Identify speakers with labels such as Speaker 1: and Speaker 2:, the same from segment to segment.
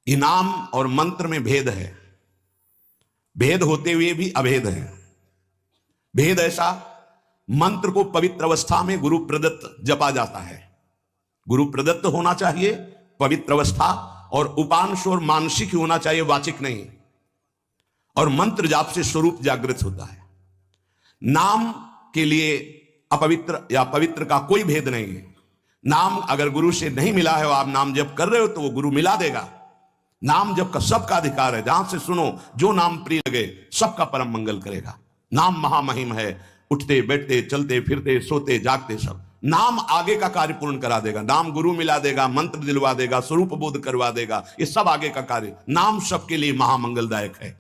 Speaker 1: इनाम और मंत्र में भेद है, भेद होते हुए भी अभेद है। भेद ऐसा, मंत्र को पवित्र अवस्था में गुरु प्रदत्त जपा जाता है, गुरु प्रदत्त होना चाहिए पवित्र अवस्था, और उपांश और मानसिक होना चाहिए, वाचिक नहीं। और मंत्र जाप से स्वरूप जागृत होता है। नाम के लिए अपवित्र या पवित्र का कोई भेद नहीं है। नाम अगर गुरु से नहीं मिला है और आप नाम जप कर रहे हो तो वो गुरु मिला देगा। नाम जप का सबका अधिकार है, जहां से सुनो जो नाम प्रिय लगे सबका परम मंगल करेगा। नाम महामहिम है, उठते बैठते चलते फिरते सोते जागते सब नाम आगे का कार्य पूर्ण करा देगा। नाम गुरु मिला देगा, मंत्र दिलवा देगा, स्वरूप बोध करवा देगा, ये सब आगे का कार्य। नाम सबके लिए महामंगलदायक है।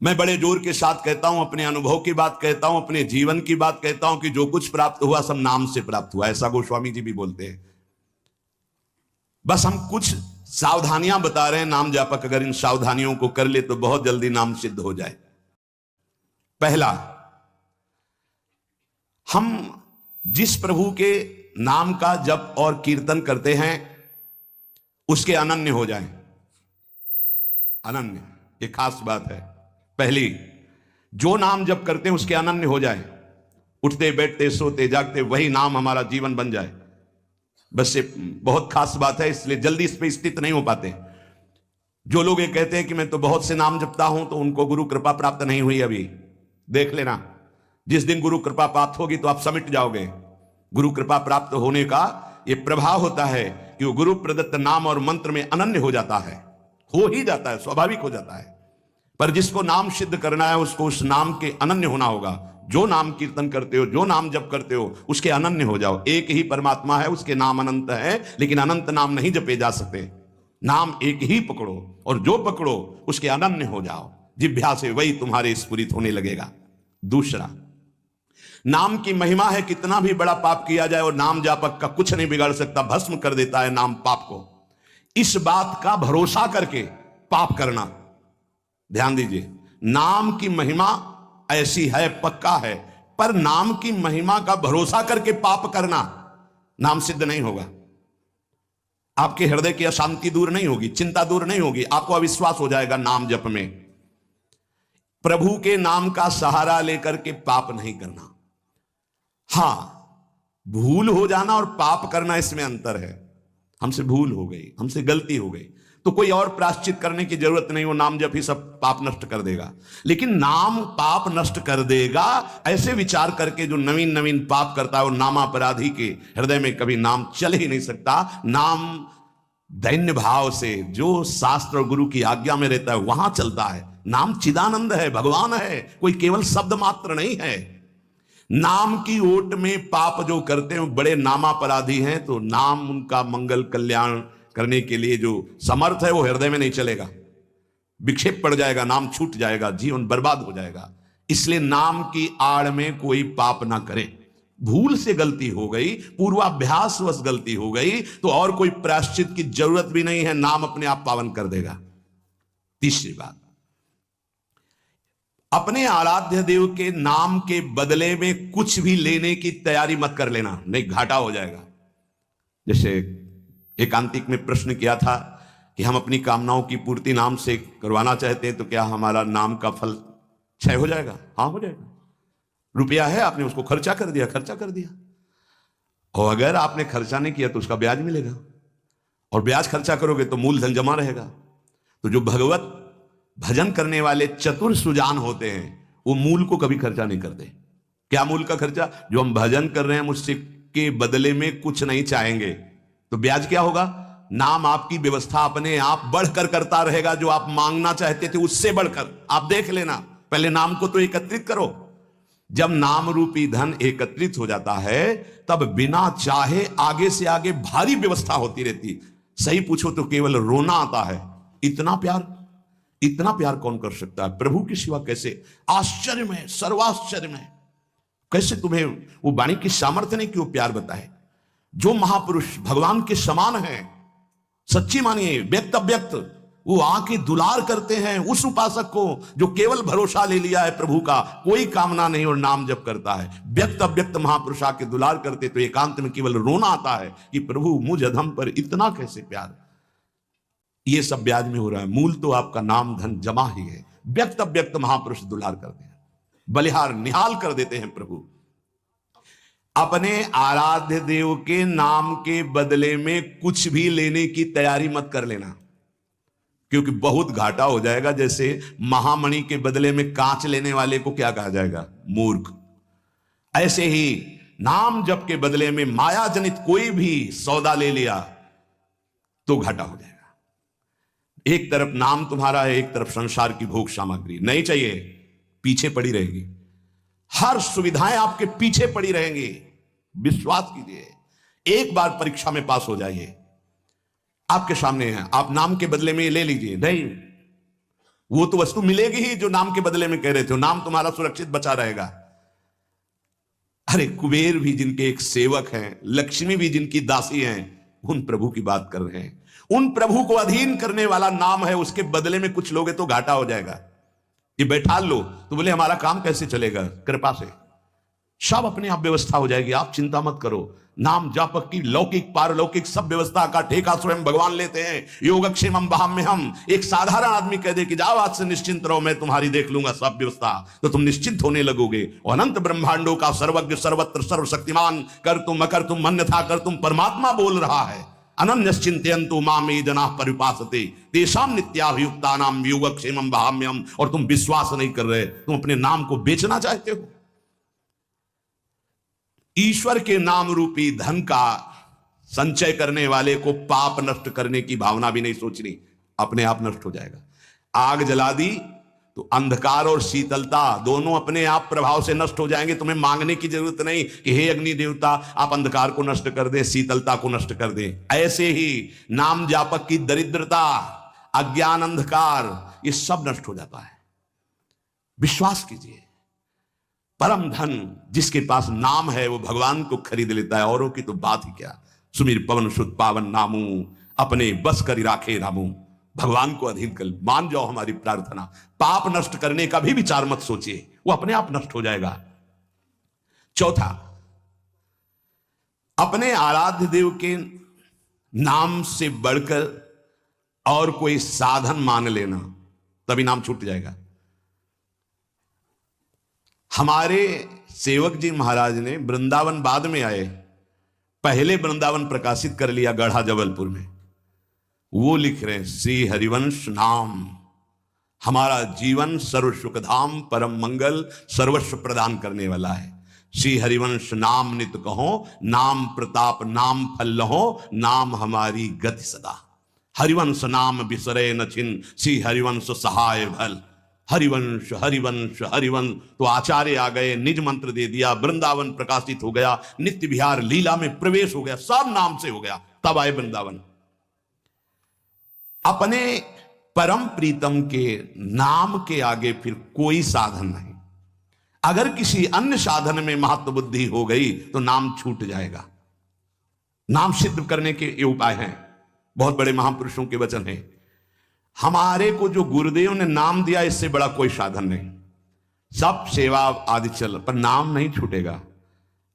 Speaker 1: मैं बड़े जोर के साथ कहता हूं, अपने अनुभव की बात कहता हूं, अपने जीवन की बात कहता हूं कि जो कुछ प्राप्त हुआ सब नाम से प्राप्त हुआ, ऐसा गोस्वामी जी भी बोलते हैं। बस हम कुछ सावधानियां बता रहे हैं। नाम जापक अगर इन सावधानियों को कर ले तो बहुत जल्दी नाम सिद्ध हो जाए। पहला, हम जिस प्रभु के नाम का जप और कीर्तन करते हैं उसके अनन्य हो जाएं। अनन्य, ये खास बात है। पहली, जो नाम जप करते हैं उसके अनन्य हो जाए, उठते बैठते सोते जागते वही नाम हमारा जीवन बन जाए। बस ये बहुत खास बात है, इसलिए जल्दी इस पे स्थित नहीं हो पाते। जो लोग ये कहते हैं कि मैं तो बहुत से नाम जपता हूं, तो उनको गुरु कृपा प्राप्त नहीं हुई अभी। देख लेना, जिस दिन गुरु कृपा प्राप्त होगी तो आप समिट जाओगे। गुरु कृपा प्राप्त होने का ये प्रभाव होता है कि वो गुरु प्रदत्त नाम और मंत्र में अनन्य हो जाता है, हो ही जाता है, स्वाभाविक हो जाता है। पर जिसको नाम सिद्ध करना है उसको उस नाम के अनन्य होना होगा। जो नाम कीर्तन करते हो, जो नाम जप करते हो, उसके अनन्य हो जाओ। एक ही परमात्मा है, उसके नाम अनंत है, लेकिन अनंत नाम नहीं जपे जा सकते। नाम एक ही पकड़ो और जो पकड़ो उसके अनन्य हो जाओ। जिह्वा से वही तुम्हारे स्फुरित होने लगेगा। दूसरा, नाम की महिमा है, कितना भी बड़ा पाप किया जाए और नाम जापक का कुछ नहीं बिगाड़ सकता, भस्म कर देता है नाम पाप को। इस बात का भरोसा करके पाप करना, ध्यान दीजिए, नाम की महिमा ऐसी है, पक्का है, पर नाम की महिमा का भरोसा करके पाप करना, नाम सिद्ध नहीं होगा। आपके हृदय की अशांति दूर नहीं होगी, चिंता दूर नहीं होगी, आपको अविश्वास हो जाएगा नाम जप में। प्रभु के नाम का सहारा लेकर के पाप नहीं करना। हां, भूल हो जाना और पाप करना, इसमें अंतर है। हमसे भूल हो गई, हमसे गलती हो गई, तो कोई और प्रायश्चित करने की जरूरत नहीं, वो नाम जप ही सब पाप नष्ट कर देगा। लेकिन नाम पाप नष्ट कर देगा, ऐसे विचार करके जो नवीन नवीन पाप करता है वो नामापराधी के हृदय में कभी नाम चल ही नहीं सकता। नाम दैन्य भाव से जो शास्त्र और गुरु की आज्ञा में रहता है वहां चलता है। नाम चिदानंद है, भगवान है, कोई केवल शब्द मात्र नहीं है। नाम की ओट में पाप जो करते हैं बड़े नामापराधी हैं, तो नाम उनका मंगल कल्याण करने के लिए जो समर्थ है वो हृदय में नहीं चलेगा, विक्षेप पड़ जाएगा, नाम छूट जाएगा, जीवन बर्बाद हो जाएगा। इसलिए नाम की आड़ में कोई पाप ना करे। भूल से गलती हो गई, पूर्वाभ्यासवश गलती हो गई, तो और कोई प्रायश्चित की जरूरत भी नहीं है, नाम अपने आप पावन कर देगा। तीसरी बात, अपने आराध्य देव के नाम के बदले में कुछ भी लेने की तैयारी मत कर लेना, नहीं घाटा हो जाएगा। जैसे एकांतिक में प्रश्न किया था कि हम अपनी कामनाओं की पूर्ति नाम से करवाना चाहते हैं, तो क्या हमारा नाम का फल क्षय हो जाएगा? हाँ, हो जाएगा। रुपया है, आपने उसको खर्चा कर दिया, और अगर आपने खर्चा नहीं किया तो उसका ब्याज मिलेगा, और ब्याज खर्चा करोगे तो मूलधन जमा रहेगा। तो जो भगवत भजन करने वाले चतुर सुजान होते हैं वो मूल को कभी खर्चा नहीं करते। क्या मूल का खर्चा? जो हम भजन कर रहे हैं उससे के बदले में कुछ नहीं चाहेंगे, तो ब्याज क्या होगा? नाम आपकी व्यवस्था अपने आप बढ़कर करता रहेगा। जो आप मांगना चाहते थे उससे बढ़कर। आप देख लेना, पहले नाम को तो एकत्रित करो। जब नाम रूपी धन एकत्रित हो जाता है तब बिना चाहे आगे से आगे भारी व्यवस्था होती रहती। सही पूछो तो केवल रोना आता है। इतना प्यार कौन कर सकता है प्रभु की सिवा? कैसे? आश्चर्य में, सर्वाश्चर्य में, कैसे तुम्हें वो वाणी की सामर्थ्य नहीं कि वो प्यार बताए। जो महापुरुष भगवान के समान है, सच्ची मानिए, व्यक्त अव्यक्त, वो आके दुलार करते हैं उस उपासक को जो केवल भरोसा ले लिया है प्रभु का, कोई कामना नहीं और नाम जप करता है। व्यक्त अव्यक्त महापुरुष आके दुलार करते तो एकांत में केवल रोना आता है कि प्रभु मुझ अधम पर इतना कैसे प्यार। ये सब ब्याज में हो रहा है। मूल तो आपका नाम धन जमा ही है। व्यक्त अव्यक्त महापुरुष दुलार करते हैं, बलिहार निहाल कर देते हैं प्रभु। अपने आराध्य देव के नाम के बदले में कुछ भी लेने की तैयारी मत कर लेना, क्योंकि बहुत घाटा हो जाएगा। जैसे महामणि के बदले में कांच लेने वाले को क्या कहा जाएगा? मूर्ख। ऐसे ही नाम जप के बदले में माया जनित कोई भी सौदा ले लिया तो घाटा हो जाएगा। एक तरफ नाम तुम्हारा है, एक तरफ संसार की भोग सामग्री नहीं चाहिए, पीछे पड़ी रहेगी। हर सुविधाएं आपके पीछे पड़ी रहेंगी। विश्वास कीजिए, एक बार परीक्षा में पास हो जाइए, आपके सामने है, आप नाम के बदले में ले लीजिए। नहीं, वो तो वस्तु मिलेगी ही जो नाम के बदले में कह रहे थे। नाम तुम्हारा सुरक्षित बचा रहेगा। अरे कुबेर भी जिनके एक सेवक हैं, लक्ष्मी भी जिनकी दासी हैं, उन प्रभु की बात कर रहे हैं। उन प्रभु को अधीन करने वाला नाम है, उसके बदले में कुछ लोगे तो घाटा हो जाएगा। ये बैठा लो तो बोले हमारा काम कैसे चलेगा? कृपा से सब अपने आप व्यवस्था हो जाएगी, आप चिंता मत करो। नाम जापक की लौकिक पारलौकिक सब व्यवस्था का ठेका स्वयं भगवान लेते हैं। योगक्षेमम वहाम्यहम्। एक साधारण आदमी कह दे कि जाओ आज से निश्चिंत रहो, मैं तुम्हारी देख लूंगा सब व्यवस्था, तो तुम निश्चिंत होने लगोगे। और अनंत ब्रह्मांडों का सर्वज्ञ सर्वत्र सर्वशक्तिमान कर तुम अकर तुम अन्यथा कर तुम परमात्मा बोल रहा है। अनन्यश्चिन्तयन्तु माम ये जनाः परिपासते तेषां नित्याभियुक्तानां योगक्षेमं वहाम्यहम्। और तुम विश्वास नहीं कर रहे, तुम अपने नाम को बेचना चाहते हो। ईश्वर के नाम रूपी धन का संचय करने वाले को पाप नष्ट करने की भावना भी नहीं सोचनी, अपने आप नष्ट हो जाएगा। आग जला दी तो अंधकार और शीतलता दोनों अपने आप प्रभाव से नष्ट हो जाएंगे। तुम्हें मांगने की जरूरत नहीं कि हे अग्नि देवता आप अंधकार को नष्ट कर दे, शीतलता को नष्ट कर दे। ऐसे ही नाम जापक की दरिद्रता, अज्ञान, अंधकार, ये सब नष्ट हो जाता है। विश्वास कीजिए, परम धन जिसके पास नाम है वो भगवान को खरीद लेता है, औरों की तो बात ही क्या। सुमिर पवन सुत पावन नामू, अपने बस करी राखे रामू। भगवान को अधीन कर मान जाओ हमारी प्रार्थना। पाप नष्ट करने का भी विचार मत सोचिए, वो अपने आप नष्ट हो जाएगा। चौथा, अपने आराध्य देव के नाम से बढ़कर और कोई साधन मान लेना, तभी नाम छूट जाएगा। हमारे सेवक जी महाराज ने वृंदावन बाद में आए, पहले वृंदावन प्रकाशित कर लिया गढ़ा जबलपुर में। वो लिख रहे हैं श्री हरिवंश नाम हमारा जीवन सर्व सुखधाम परम मंगल सर्वस्व प्रदान करने वाला है। श्री हरिवंश नाम नित कहो, नाम प्रताप नाम फल लहो, नाम हमारी गति सदा। हरिवंश नाम बिसरे न छिन, श्री हरिवंश सहाय भल। हरिवंश हरिवंश हरिवंश। तो आचार्य आ गए, निज मंत्र दे दिया, वृंदावन प्रकाशित हो गया, नित्य विहार लीला में प्रवेश हो गया, सब नाम से हो गया। तब आए वृंदावन। अपने परम प्रीतम के नाम के आगे फिर कोई साधन नहीं। अगर किसी अन्य साधन में महत्व बुद्धि हो गई तो नाम छूट जाएगा। नाम सिद्ध करने के ये उपाय हैं, बहुत बड़े महापुरुषों के वचन हैं। हमारे को जो गुरुदेव ने नाम दिया, इससे बड़ा कोई साधन नहीं। सब सेवा आदि चल, पर नाम नहीं छूटेगा।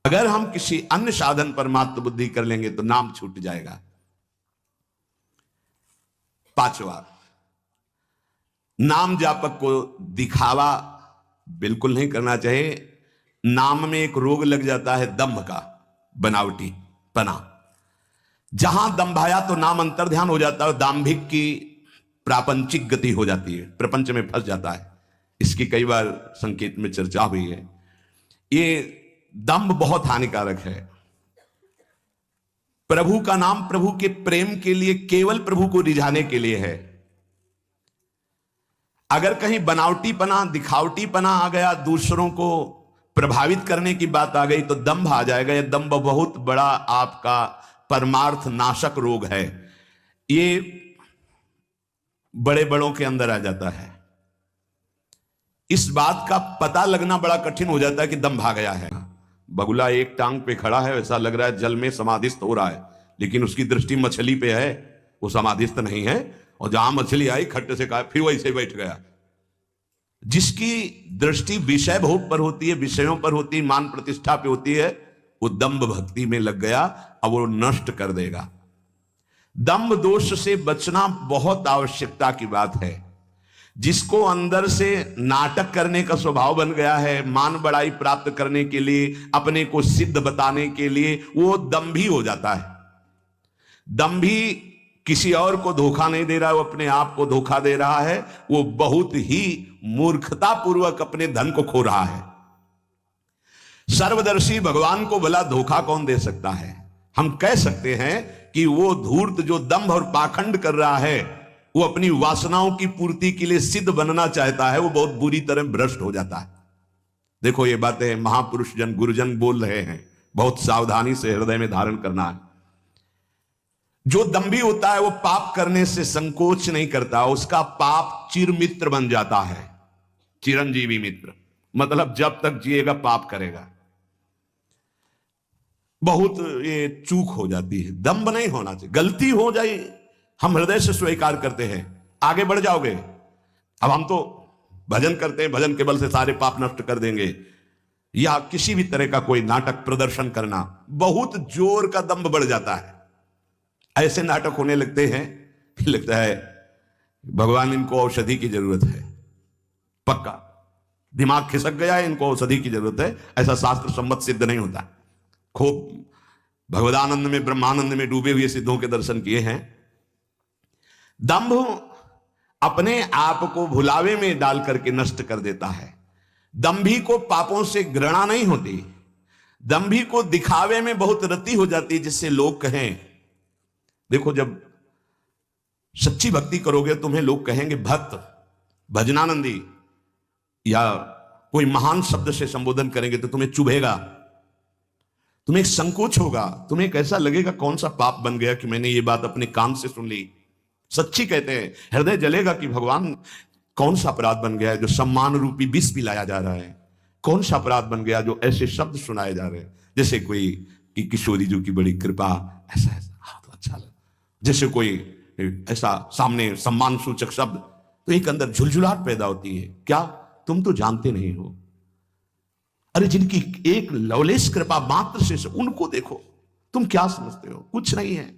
Speaker 1: अगर हम किसी अन्य साधन पर महत्व बुद्धि कर लेंगे तो नाम छूट जाएगा। पांचवा, नाम जापक को दिखावा बिल्कुल नहीं करना चाहिए। नाम में एक रोग लग जाता है दंभ का, बनावटी पना। जहां दंभाया तो नाम अंतर्ध्यान हो जाता है, दाम्भिक की प्रापंचिक गति हो जाती है, प्रपंच में फंस जाता है। इसकी कई बार संकेत में चर्चा हुई है। ये दंभ बहुत हानिकारक है। प्रभु का नाम प्रभु के प्रेम के लिए, केवल प्रभु को रिझाने के लिए है। अगर कहीं बनावटीपना दिखावटीपना आ गया, दूसरों को प्रभावित करने की बात आ गई तो दंभ आ जाएगा। यह दंभ बहुत बड़ा आपका परमार्थ नाशक रोग है। ये बड़े बड़ों के अंदर आ जाता है। इस बात का पता लगना बड़ा कठिन हो जाता है कि दम भाग गया है। बगुला एक टांग पे खड़ा है, ऐसा लग रहा है जल में समाधिस्थ हो रहा है, लेकिन उसकी दृष्टि मछली पे है, वो समाधिस्थ नहीं है। और जहां मछली आई खट्टे से कहा, फिर वैसे बैठ गया। जिसकी दृष्टि विषय भोग पर होती है, विषयों पर होती है, मान प्रतिष्ठा पे होती है, वो दंभ भक्ति में लग गया, अब वो नष्ट कर देगा। दंभ दोष से बचना बहुत आवश्यकता की बात है। जिसको अंदर से नाटक करने का स्वभाव बन गया है, मान बड़ाई प्राप्त करने के लिए, अपने को सिद्ध बताने के लिए, वो दंभी हो जाता है। दंभी किसी और को धोखा नहीं दे रहा है, वो अपने आप को धोखा दे रहा है। वो बहुत ही मूर्खतापूर्वक अपने धन को खो रहा है। सर्वदर्शी भगवान को भला धोखा कौन दे सकता है? हम कह सकते हैं कि वो धूर्त जो दंभ और पाखंड कर रहा है, वो अपनी वासनाओं की पूर्ति के लिए सिद्ध बनना चाहता है, वो बहुत बुरी तरह भ्रष्ट हो जाता है। देखो, ये बातें महापुरुष जन, गुरुजन बोल रहे हैं, बहुत सावधानी से हृदय में धारण करना है। जो दंभी होता है वो पाप करने से संकोच नहीं करता, उसका पाप चिर मित्र बन जाता है, चिरंजीवी मित्र। मतलब जब तक जिएगा पाप करेगा। बहुत ये चूक हो जाती है, दंभ नहीं होना चाहिए। गलती हो जाए हम हृदय से स्वीकार करते हैं, आगे बढ़ जाओगे। अब हम तो भजन करते हैं, भजन के बल से सारे पाप नष्ट कर देंगे, या किसी भी तरह का कोई नाटक प्रदर्शन करना, बहुत जोर का दंभ बढ़ जाता है। ऐसे नाटक होने लगते हैं कि लगता है भगवान इनको औषधि की जरूरत है, पक्का दिमाग खिसक गया है, इनको औषधि की जरूरत है। ऐसा शास्त्र सम्मत सिद्ध नहीं होता। खूब भगवदानंद में, ब्रह्मानंद में डूबे हुए सिद्धों के दर्शन किए हैं। दंभ अपने आप को भुलावे में डाल करके नष्ट कर देता है। दंभी को पापों से घृणा नहीं होती, दंभी को दिखावे में बहुत रति हो जाती है, जिससे लोग कहें, देखो जब सच्ची भक्ति करोगे तुम्हें लोग कहेंगे भक्त, भजनानंदी, या कोई महान शब्द से संबोधन करेंगे तो तुम्हें चुभेगा, तुम्हें एक संकोच होगा, तुम्हें कैसा लगेगा कौन सा पाप बन गया कि मैंने ये बात अपने कान से सुन ली। सच्ची कहते हैं, हृदय जलेगा कि भगवान कौन सा अपराध बन गया है जो सम्मान रूपी विष पिलाया जा रहा है, कौन सा अपराध बन गया जो ऐसे शब्द सुनाए जा रहे हैं, जैसे कोई कि किशोरी जी की बड़ी कृपा, ऐसा ऐसा, हाँ तो अच्छा लगा, जैसे कोई ऐसा सामने सम्मान सूचक शब्द, तो एक अंदर झुलझुलाहट पैदा होती है। क्या तुम तो जानते नहीं हो? अरे जिनकी एक लवलेश कृपा मात्र से उनको देखो, तुम क्या समझते हो? कुछ नहीं है,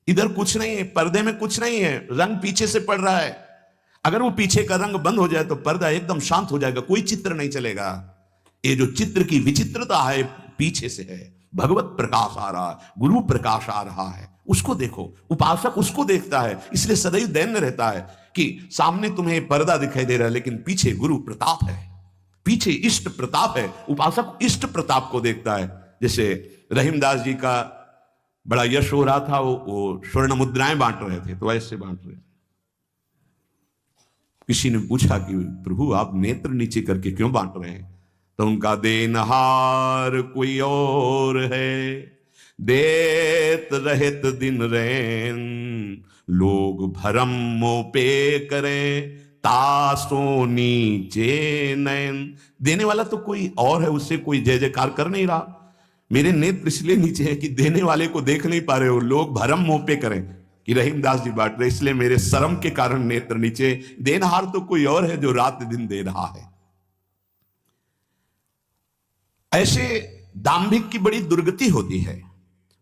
Speaker 1: इधर कुछ नहीं है, पर्दे में कुछ नहीं है, रंग पीछे से पड़ रहा है। अगर वो पीछे का रंग बंद हो जाए तो पर्दा एकदम शांत हो जाएगा, कोई चित्र नहीं चलेगा। ये जो चित्र की विचित्रता है पीछे से है, भगवत प्रकाश आ रहा है, गुरु प्रकाश आ रहा है, उसको देखो। उपासक उसको देखता है, इसलिए सदैव दैन्य रहता है कि सामने तुम्हें पर्दा दिखाई दे रहा है लेकिन पीछे गुरु प्रताप है, पीछे इष्ट प्रताप है। उपासक इष्ट प्रताप को देखता है। जैसे रहीमदास जी का बड़ा यश हो रहा था, वो स्वर्ण मुद्राएं बांट रहे थे, तो ऐसे बांट रहे थे। किसी ने पूछा कि प्रभु आप नेत्र नीचे करके क्यों बांट रहे हैं? तो उनका देनहार कोई और है, देत रहत दिन रैन, लोग भरम मोह पे करें, तासो नीचे नैन। देने वाला तो कोई और है, उससे कोई जय जयकार कर नहीं रहा। मेरे नेत्र इसलिए नीचे है कि देने वाले को देख नहीं पा रहे हो, लोग भरम मोह पे करें कि रहीमदास जी बांट रहे, इसलिए मेरे शर्म के कारण नेत्र नीचे। देनहार तो कोई और है जो रात दिन दे रहा है। ऐसे दाम्भिक की बड़ी दुर्गति होती है।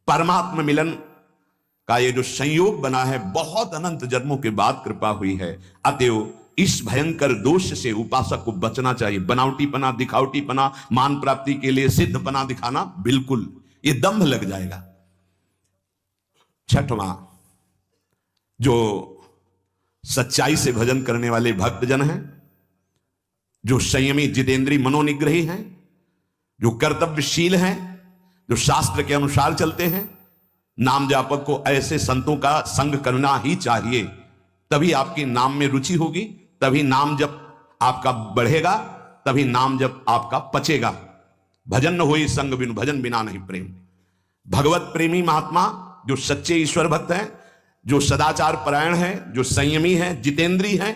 Speaker 1: परमात्मा मिलन का ये जो संयोग बना है, बहुत अनंत जन्मों के बाद कृपा हुई है। अतएव इस भयंकर दोष से उपासक को बचना चाहिए। बनावटीपना, दिखावटीपना, मान प्राप्ति के लिए सिद्धपना दिखाना, बिल्कुल ये दंभ लग जाएगा। छठवां, जो सच्चाई से भजन करने वाले भक्तजन हैं, जो संयमी जितेंद्रीय मनोनिग्रही हैं, जो कर्तव्यशील हैं, जो शास्त्र के अनुसार चलते हैं, नाम जापक को ऐसे संतों का संग करना ही चाहिए। तभी आपकी नाम में रुचि होगी, तभी नाम जप आपका बढ़ेगा, तभी नाम जप आपका पचेगा। भजन न होई संग बिनु, भजन बिना नहीं प्रेम। भगवत प्रेमी महात्मा जो सच्चे ईश्वर भक्त हैं, जो सदाचार परायण हैं, जो संयमी हैं, जितेंद्रीय हैं,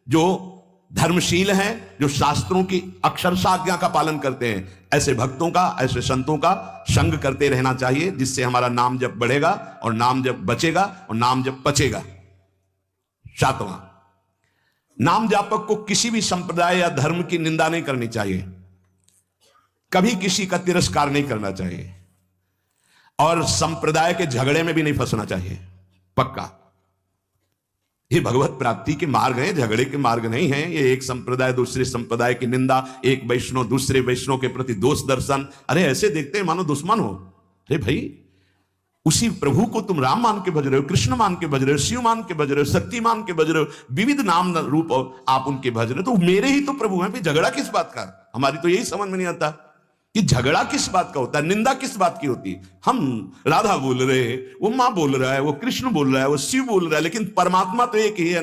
Speaker 1: जो धर्मशील हैं, जो शास्त्रों की अक्षरशः आज्ञा का पालन करते हैं, ऐसे भक्तों का, ऐसे संतों का संग करते रहना चाहिए, जिससे हमारा नाम जप बढ़ेगा और नाम जप बचेगा और नाम जप पचेगा। सातवां, नाम जापक को किसी भी संप्रदाय या धर्म की निंदा नहीं करनी चाहिए, कभी किसी का तिरस्कार नहीं करना चाहिए, और संप्रदाय के झगड़े में भी नहीं फंसना चाहिए। पक्का। ये भगवत प्राप्ति के मार्ग हैं, झगड़े के मार्ग नहीं हैं। ये एक संप्रदाय दूसरे संप्रदाय की निंदा, एक वैष्णव दूसरे वैष्णव के प्रति दोष दर्शन। अरे ऐसे देखते हैं मानो दुश्मन हो। अरे भाई, उसी प्रभु को तुम राम मान के भज रहे हो, कृष्ण मान के भज रहे हो, शिव मान के भज रहे हो, शक्ति मान के भज रहे हो, विविध नाम रूप आप उनके भज रहे हो, तो मेरे ही तो प्रभु हैं। फिर झगड़ा किस बात का? हमारी तो यही समझ में नहीं आता कि झगड़ा किस बात का होता है, निंदा किस बात की होती है। हम राधा बोल रहे हैं, वो मां बोल रहा है, वो कृष्ण बोल रहा है, वो शिव बोल रहा है, लेकिन परमात्मा तो एक ही है।